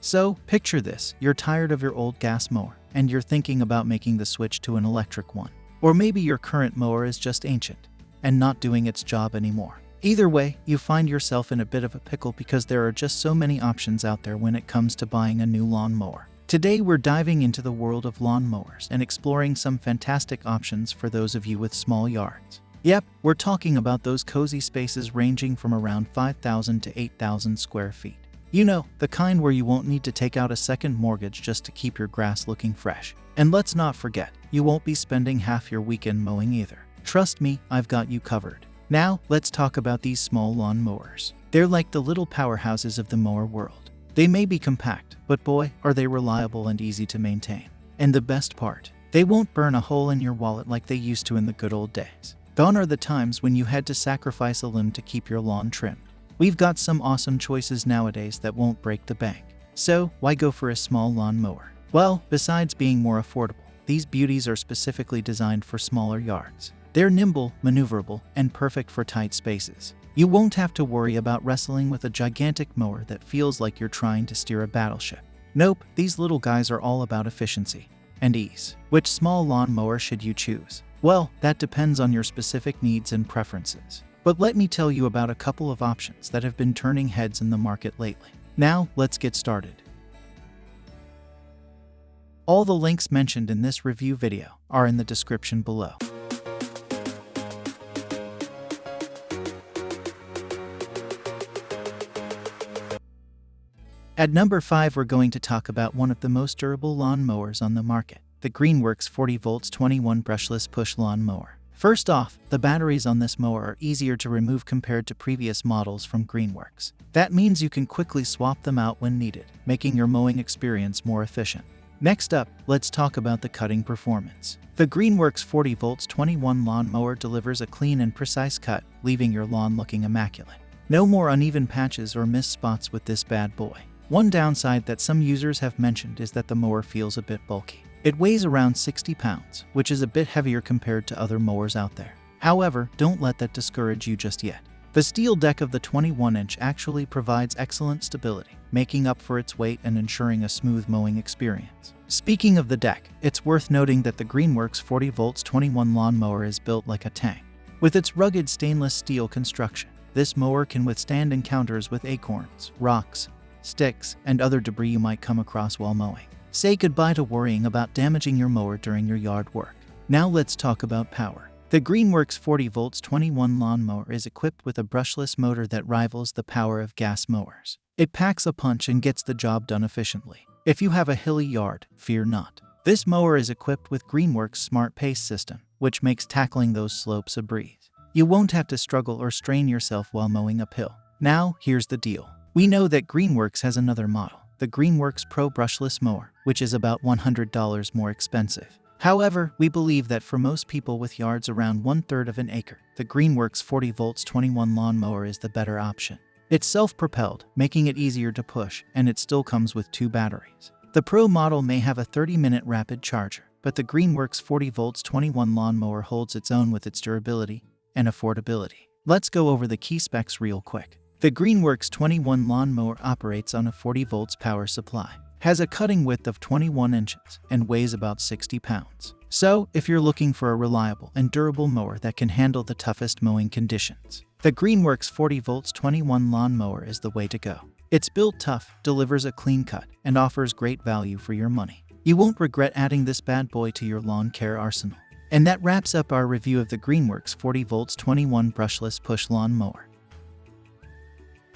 So, picture this, you're tired of your old gas mower, and you're thinking about making the switch to an electric one. Or maybe your current mower is just ancient, and not doing its job anymore. Either way, you find yourself in a bit of a pickle because there are just so many options out there when it comes to buying a new lawn mower. Today we're diving into the world of lawn mowers and exploring some fantastic options for those of you with small yards. Yep, we're talking about those cozy spaces ranging from around 5,000 to 8,000 square feet. You know, the kind where you won't need to take out a second mortgage just to keep your grass looking fresh. And let's not forget, you won't be spending half your weekend mowing either. Trust me, I've got you covered. Now, let's talk about these small lawn mowers. They're like the little powerhouses of the mower world. They may be compact, but boy, are they reliable and easy to maintain. And the best part, they won't burn a hole in your wallet like they used to in the good old days. Gone are the times when you had to sacrifice a limb to keep your lawn trimmed. We've got some awesome choices nowadays that won't break the bank. So, why go for a small lawn mower? Well, besides being more affordable, these beauties are specifically designed for smaller yards. They're nimble, maneuverable, and perfect for tight spaces. You won't have to worry about wrestling with a gigantic mower that feels like you're trying to steer a battleship. Nope, these little guys are all about efficiency and ease. Which small lawn mower should you choose? Well, that depends on your specific needs and preferences. But let me tell you about a couple of options that have been turning heads in the market lately. Now, let's get started. All the links mentioned in this review video are in the description below. At number 5, we're going to talk about one of the most durable lawn mowers on the market, the Greenworks 40 volts 21 brushless push lawn mower. First off, the batteries on this mower are easier to remove compared to previous models from Greenworks. That means you can quickly swap them out when needed, making your mowing experience more efficient. Next up, let's talk about the cutting performance. The Greenworks 40 volts 21 lawn mower delivers a clean and precise cut, leaving your lawn looking immaculate. No more uneven patches or missed spots with this bad boy. One downside that some users have mentioned is that the mower feels a bit bulky. It weighs around 60 pounds, which is a bit heavier compared to other mowers out there. However, don't let that discourage you just yet. The steel deck of the 21-inch actually provides excellent stability, making up for its weight and ensuring a smooth mowing experience. Speaking of the deck, it's worth noting that the Greenworks 40 volts 21 lawn mower is built like a tank. With its rugged stainless steel construction, this mower can withstand encounters with acorns, rocks, sticks, and other debris you might come across while mowing. Say goodbye to worrying about damaging your mower during your yard work. Now let's talk about power. The Greenworks 40 volts 21 lawn mower is equipped with a brushless motor that rivals the power of gas mowers. It packs a punch and gets the job done efficiently. If you have a hilly yard, fear not. This mower is equipped with Greenworks' smart pace system, which makes tackling those slopes a breeze. You won't have to struggle or strain yourself while mowing uphill. Now, here's the deal. We know that Greenworks has another model, the Greenworks Pro brushless mower, which is about $100 more expensive. However, we believe that for most people with yards around 1/3 of an acre, the Greenworks 40 volts 21 lawn mower is the better option. It's self-propelled, making it easier to push, and it still comes with 2 batteries. The Pro model may have a 30-minute rapid charger, but the Greenworks 40 volts 21 lawn mower holds its own with its durability and affordability. Let's go over the key specs real quick. The Greenworks 21 lawn mower operates on a 40 volts power supply, has a cutting width of 21 inches, and weighs about 60 pounds. So, if you're looking for a reliable and durable mower that can handle the toughest mowing conditions, the Greenworks 40 volts 21 lawn mower is the way to go. It's built tough, delivers a clean cut, and offers great value for your money. You won't regret adding this bad boy to your lawn care arsenal. And that wraps up our review of the Greenworks 40 volts 21 brushless push lawn mower.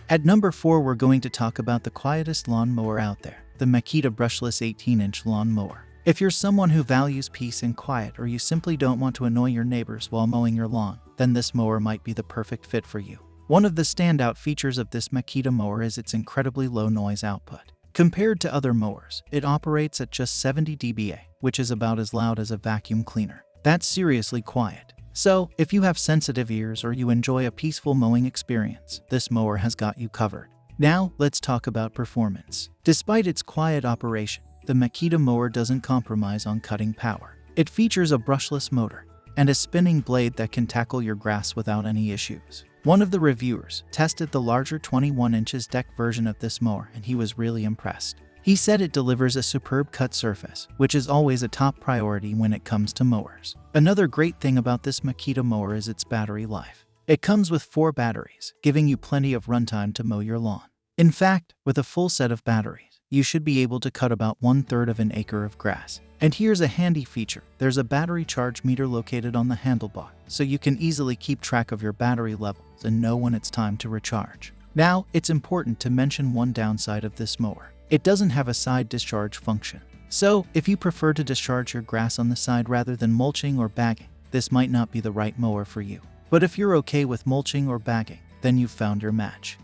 At number 4, we're going to talk about the quietest lawn mower out there, the Makita brushless 18-inch lawn mower. If you're someone who values peace and quiet, or you simply don't want to annoy your neighbors while mowing your lawn, then this mower might be the perfect fit for you. One of the standout features of this Makita mower is its incredibly low noise output. Compared to other mowers, it operates at just 70 dBA, which is about as loud as a vacuum cleaner. That's seriously quiet. So, if you have sensitive ears or you enjoy a peaceful mowing experience, this mower has got you covered. Now, let's talk about performance. Despite its quiet operation, the Makita mower doesn't compromise on cutting power. It features a brushless motor and a spinning blade that can tackle your grass without any issues. One of the reviewers tested the larger 21 inches deck version of this mower and he was really impressed. He said it delivers a superb cut surface, which is always a top priority when it comes to mowers. Another great thing about this Makita mower is its battery life. It comes with 4 batteries, giving you plenty of runtime to mow your lawn. In fact, with a full set of batteries, you should be able to cut about 1/3 of an acre of grass. And here's a handy feature. There's a battery charge meter located on the handlebar, so you can easily keep track of your battery levels and know when it's time to recharge. Now, it's important to mention one downside of this mower. It doesn't have a side discharge function. So, if you prefer to discharge your grass on the side rather than mulching or bagging, this might not be the right mower for you. But if you're okay with mulching or bagging, then you've found your match.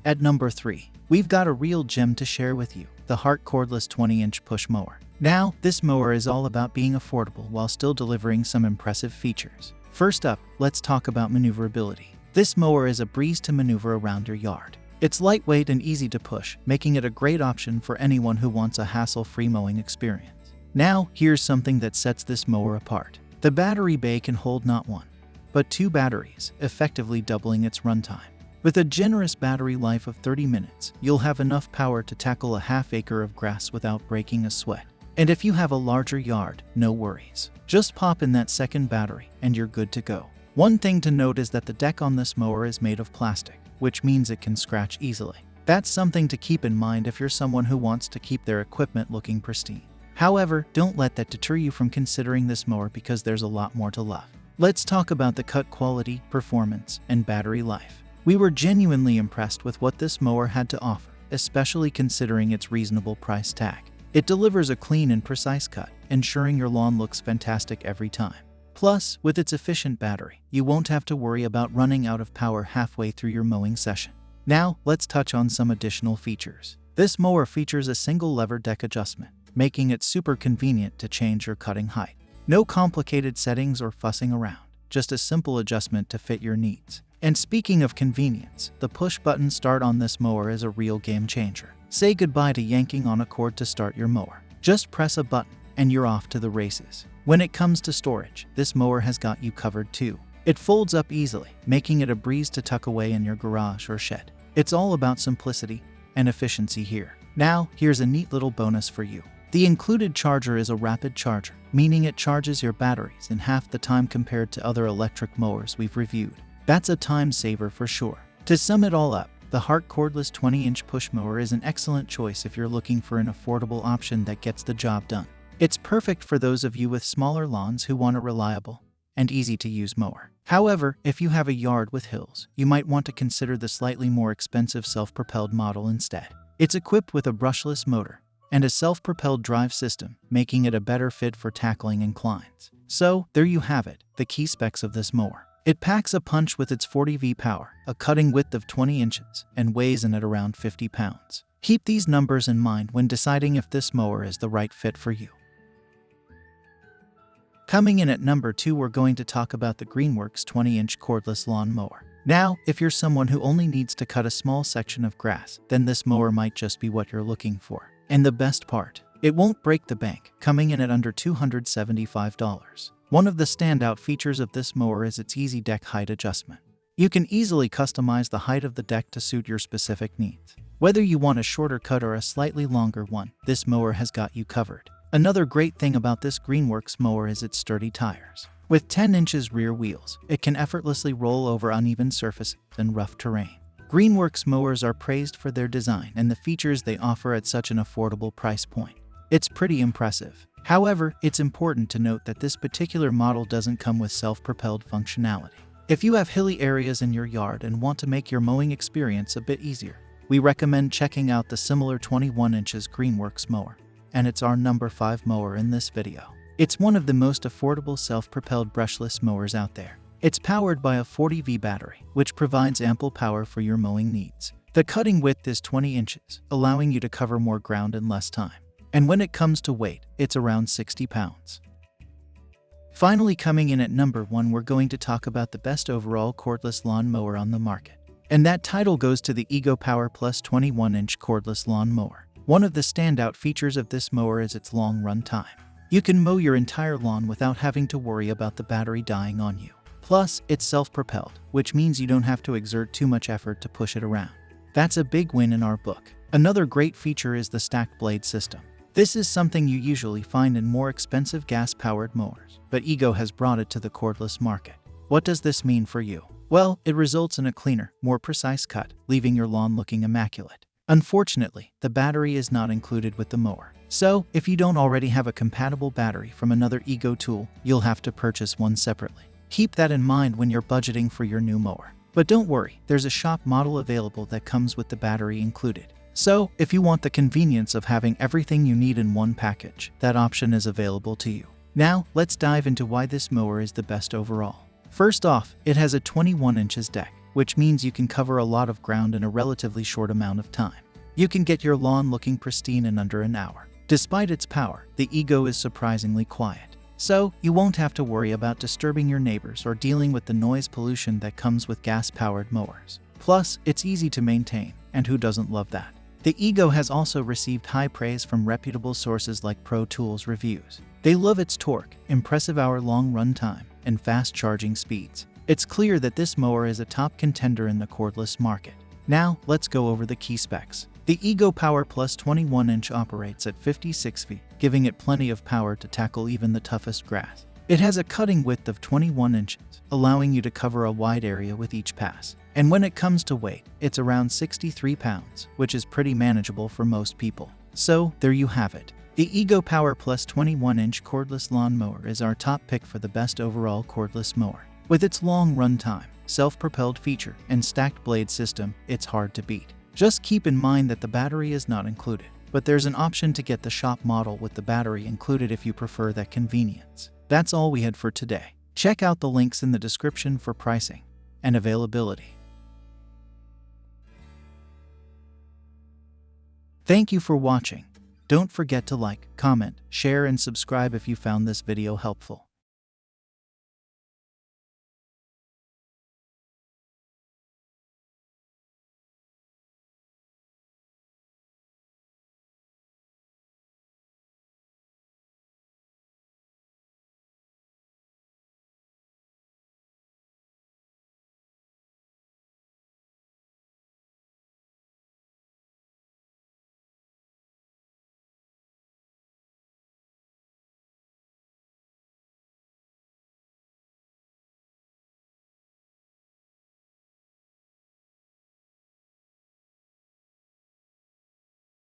At number 3, we've got a real gem to share with you, the Hart Cordless 20-inch push mower. Now, this mower is all about being affordable while still delivering some impressive features. First up, let's talk about maneuverability. This mower is a breeze to maneuver around your yard. It's lightweight and easy to push, making it a great option for anyone who wants a hassle-free mowing experience. Now, here's something that sets this mower apart. The battery bay can hold not 1, but 2 batteries, effectively doubling its runtime. With a generous battery life of 30 minutes, you'll have enough power to tackle a half acre of grass without breaking a sweat. And if you have a larger yard, no worries. Just pop in that second battery and you're good to go. One thing to note is that the deck on this mower is made of plastic, which means it can scratch easily. That's something to keep in mind if you're someone who wants to keep their equipment looking pristine. However, don't let that deter you from considering this mower because there's a lot more to love. Let's talk about the cut quality, performance, and battery life. We were genuinely impressed with what this mower had to offer, especially considering its reasonable price tag. It delivers a clean and precise cut, ensuring your lawn looks fantastic every time. Plus, with its efficient battery, you won't have to worry about running out of power halfway through your mowing session. Now, let's touch on some additional features. This mower features a single lever deck adjustment, making it super convenient to change your cutting height. No complicated settings or fussing around, just a simple adjustment to fit your needs. And speaking of convenience, the push-button start on this mower is a real game changer. Say goodbye to yanking on a cord to start your mower. Just press a button, and you're off to the races. When it comes to storage, this mower has got you covered too. It folds up easily, making it a breeze to tuck away in your garage or shed. It's all about simplicity and efficiency here. Now, here's a neat little bonus for you. The included charger is a rapid charger, meaning it charges your batteries in half the time compared to other electric mowers we've reviewed. That's a time saver for sure. To sum it all up, the Hart Cordless 20-inch push mower is an excellent choice if you're looking for an affordable option that gets the job done. It's perfect for those of you with smaller lawns who want a reliable and easy-to-use mower. However, if you have a yard with hills, you might want to consider the slightly more expensive self-propelled model instead. It's equipped with a brushless motor and a self-propelled drive system, making it a better fit for tackling inclines. So, there you have it, the key specs of this mower. It packs a punch with its 40V power, a cutting width of 20 inches, and weighs in at around 50 pounds. Keep these numbers in mind when deciding if this mower is the right fit for you. Coming in at number 2, we're going to talk about the Greenworks 20-inch cordless lawn mower. Now, if you're someone who only needs to cut a small section of grass, then this mower might just be what you're looking for. And the best part, it won't break the bank, coming in at under $275. One of the standout features of this mower is its easy deck height adjustment. You can easily customize the height of the deck to suit your specific needs. Whether you want a shorter cut or a slightly longer one, this mower has got you covered. Another great thing about this Greenworks mower is its sturdy tires. With 10 inches rear wheels, it can effortlessly roll over uneven surfaces and rough terrain. Greenworks mowers are praised for their design and the features they offer at such an affordable price point. It's pretty impressive. However, it's important to note that this particular model doesn't come with self-propelled functionality. If you have hilly areas in your yard and want to make your mowing experience a bit easier, we recommend checking out the similar 21 inches Greenworks mower. And it's our number 5 mower in this video. It's one of the most affordable self-propelled brushless mowers out there. It's powered by a 40V battery, which provides ample power for your mowing needs. The cutting width is 20 inches, allowing you to cover more ground in less time. And when it comes to weight, it's around 60 pounds. Finally, coming in at number 1, we're going to talk about the best overall cordless lawn mower on the market. And that title goes to the Ego Power Plus 21-inch cordless lawn mower. One of the standout features of this mower is its long run time. You can mow your entire lawn without having to worry about the battery dying on you. Plus, it's self-propelled, which means you don't have to exert too much effort to push it around. That's a big win in our book. Another great feature is the stacked blade system. This is something you usually find in more expensive gas-powered mowers, but Ego has brought it to the cordless market. What does this mean for you? Well, it results in a cleaner, more precise cut, leaving your lawn looking immaculate. Unfortunately, the battery is not included with the mower. So, if you don't already have a compatible battery from another Ego tool, you'll have to purchase one separately. Keep that in mind when you're budgeting for your new mower. But don't worry, there's a shop model available that comes with the battery included. So, if you want the convenience of having everything you need in one package, that option is available to you. Now, let's dive into why this mower is the best overall. First off, it has a 21 inches deck, which means you can cover a lot of ground in a relatively short amount of time. You can get your lawn looking pristine in under an hour. Despite its power, the Ego is surprisingly quiet. So, you won't have to worry about disturbing your neighbors or dealing with the noise pollution that comes with gas-powered mowers. Plus, it's easy to maintain, and who doesn't love that? The Ego has also received high praise from reputable sources like Pro Tools Reviews. They love its torque, impressive hour-long runtime, and fast charging speeds. It's clear that this mower is a top contender in the cordless market. Now, let's go over the key specs. The Ego Power Plus 21-inch operates at 56 feet, giving it plenty of power to tackle even the toughest grass. It has a cutting width of 21 inches, allowing you to cover a wide area with each pass. And when it comes to weight, it's around 63 pounds, which is pretty manageable for most people. So, there you have it. The Ego Power Plus 21-inch cordless lawn mower is our top pick for the best overall cordless mower. With its long run time, self-propelled feature, and stacked blade system, it's hard to beat. Just keep in mind that the battery is not included, but there's an option to get the shop model with the battery included if you prefer that convenience. That's all we had for today. Check out the links in the description for pricing and availability. Thank you for watching. Don't forget to like, comment, share, and subscribe if you found this video helpful.